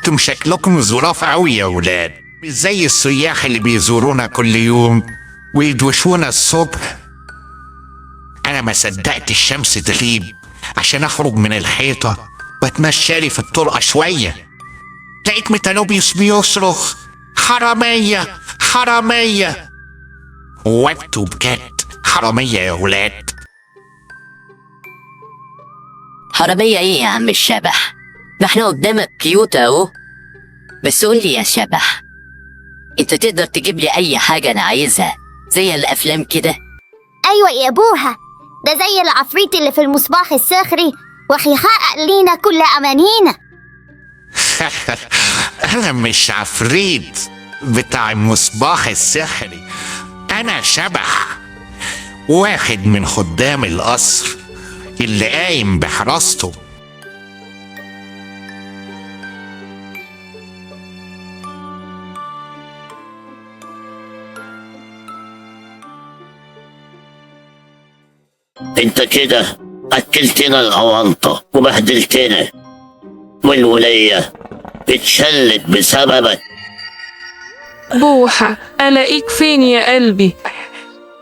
انتم شكلكم ظراف قوي يا ولاد، مش زي السياح اللي بيزورونا كل يوم ويدوشونا الصبح. انا ما صدقت الشمس تغيب عشان اخرج من الحيطة واتمشى لي في الطرقة شوية، لقيت ميتانوبيوس بيصرخ حرامية حرامية. وانتوا بجد حرامية يا ولاد. حرامية ايه يا عم الشبح؟ ده احنا قدامك كيوت اهو. بس قولي يا شبح، انت تقدر تجيب لي اي حاجة انا عايزها زي الافلام كده؟ أيوة يا أبوها، ده زي العفريت اللي في المصباح السحري وهيحقق لينا كل أمانينا. انا مش عفريت بتاع المصباح السحري، انا شبح، واحد من خدام القصر اللي قايم بحراسته. انت كده اكلتنا الأونطة وبهدلتنا، والولية اتشلت بسببك. بوحة، ألاقيك فين يا قلبي؟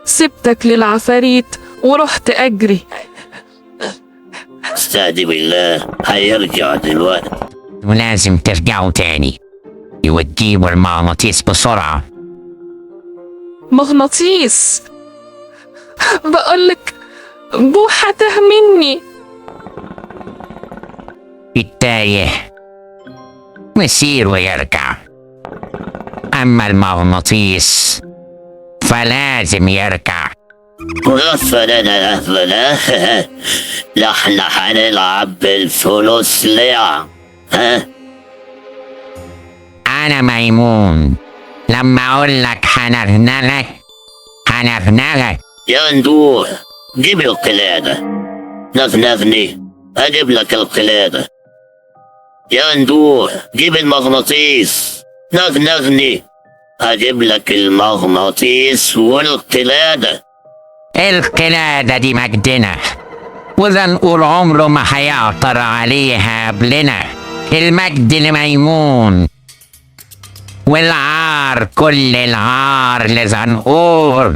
سبتك للعفاريت ورحت أجري. استهدي بالله، هيرجع دلوقتي. ولازم ترجعوا تاني وتجيبوا المغناطيس بسرعة. مغناطيس؟ بقولك بوحة تاه مني. التايه مسير ويرجع، أما المغناطيس فلازم يرجع. غفلنا أهلنا. لا احنا هنلعب بالفلوس ليه؟ ها؟ أنا ميمون، لما أقول لك هنرنغك هنرنغك. يا ندوح، جيب القلادة. نفنفني أجيب لك القلادة. يا ندوح، جيب المغناطيس. نفنفني أجيب لك المغناطيس والقلادة. القلادة دي مجدنا، وإذا نقول عمره ما هيعطر عليها قبلنا. المجد لميمون، والعار كل العار لزنقور.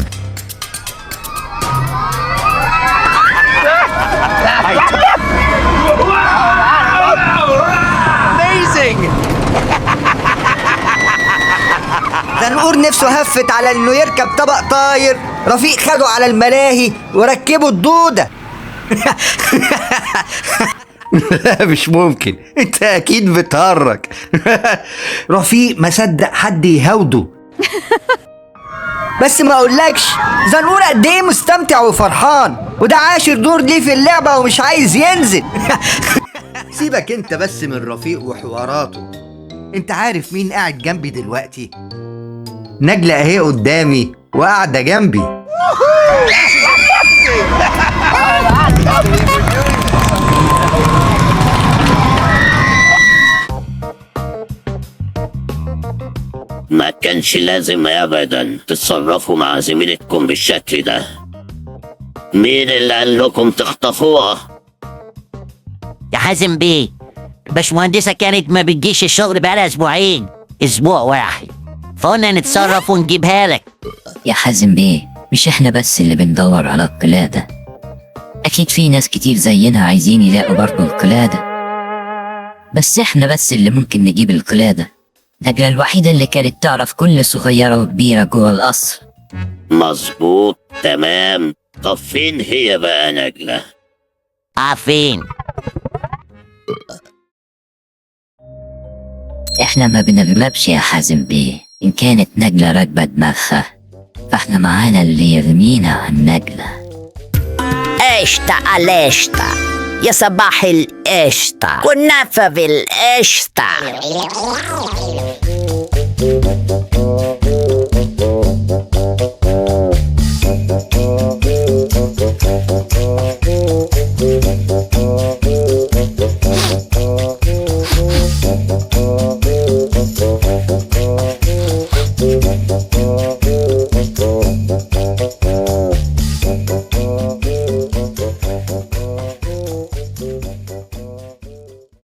زنقور نفسه هفت على انه يركب طبق طاير، رفيق خده على الملاهي وركبه الدودة. لا مش ممكن، انت اكيد بتهرج. رفيق ما صدق حد يهوده. بس ما اقولكش زنقور قد ايه مستمتع وفرحان، وده عاشر دور ليه في اللعبة ومش عايز ينزل. سيبك انت بس من رفيق وحواراته. انت عارف مين قاعد جنبي دلوقتي؟ نجلة اهي قدامي وقاعدة جنبي. ما كانش لازم ابدا تتصرفوا مع زميلتكم بالشكل ده. مين اللي قال لكم تخطفوها؟ يا حازم بيه، باشمهندسة كانت ما بتجيش الشغل بقالها اسبوعين، اسبوع واحد، فقلنا نتصرف ونجيبها لك. يا حازم بيه، مش احنا بس اللي بندور على القلادة، اكيد في ناس كتير زينا عايزين يلاقوا برضه القلادة، بس احنا بس اللي ممكن نجيب القلادة. نجلة الوحيدة اللي كانت تعرف كل صغيرة وكبيرة جوه القصر. مظبوط، تمام. طب فين هي بقى نجلة؟ فين؟ احنا ما بنغلبش يا حازم بيه، ان كانت نجلة راكبة دماغها فاحنا معانا اللي يرمينا عن نجلة. قشطة على قشطة، يا صباح القشطة، كنافة بالقشطة.